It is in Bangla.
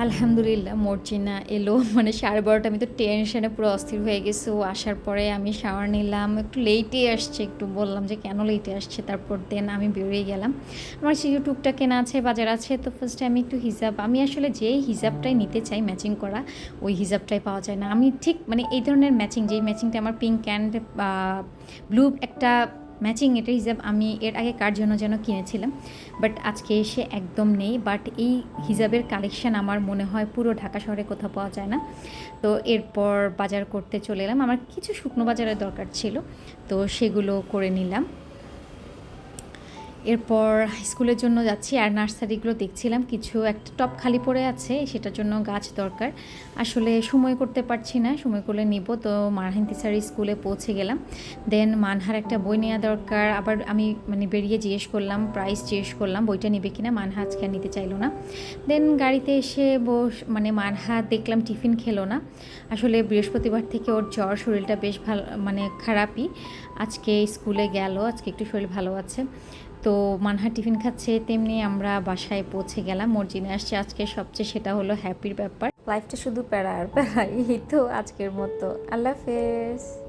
আলহামদুলিল্লাহ মর্জিনা এলো মানে 12:30 আমি তো টেনশনে পুরো অস্থির হয়ে গেছি। ও আসার পরে আমি শাওয়ার নিলাম, একটু লেটে আসছে, একটু বললাম যে কেন লেটে আসছে, তারপর দেন আমি বেরিয়ে গেলাম। আমার সেই টুকটাক কেনা আছে, বাজার আছে। তো ফার্স্টে আমি একটু হিজাব, আমি আসলে যে হিজাবটাই নিতে চাই ম্যাচিং করা, ওই হিজাবটাই পাওয়া যায় না। আমি ঠিক মানে এই ধরনের ম্যাচিং, যেই ম্যাচিংটা আমার পিঙ্ক অ্যান্ড ব্লু একটা ম্যাচিং, এটা হিজাব আমি এর আগে কার জন্য যেন কিনেছিলাম, বাট আজকে এসে একদম নেই। বাট এই হিজাবের কালেকশান আমার মনে হয় পুরো ঢাকা শহরে কোথাও পাওয়া যায় না। তো এরপর বাজার করতে চলে এলাম, আমার কিছু শুকনো বাজারের দরকার ছিল, তো সেগুলো করে নিলাম। এরপর স্কুলের জন্য যাচ্ছি, আর নার্সারিগুলো দেখছিলাম, কিছু একটা টব খালি পড়ে আছে, সেটার জন্য গাছ দরকার। আসলে সময় করতে পারছি না, সময় করলে নিব। তো মারহান তিসারি স্কুলে পৌঁছে গেলাম। দেন মানহার একটা বই নেওয়া দরকার, আবার আমি মানে বেরিয়ে জিজ্ঞেস করলাম, প্রাইস জিজ্ঞেস করলাম বইটা নিবে কিনা, মানহা আজকে আর নিতে চাইলো না। দেন গাড়িতে এসে মানে মানহা দেখলাম টিফিন খেলো না। আসলে বৃহস্পতিবার থেকে ওর জ্বর, শরীরটা বেশ ভালো মানে খারাপই। আজকে স্কুলে গেল, আজকে একটু শরীর ভালো আছে। তো মানহা টিফিন খাচ্ছে, তেমনি আমরা বাসায় পৌঁছে গেলাম। মর্জিনা আসছে আজকে, সবচেয়ে সেটা হলো হ্যাপির ব্যাপার। লাইফটা শুধু প্যারা আর প্যারা। এই তো আজকের মতো, আল্লাহ হাফেজ।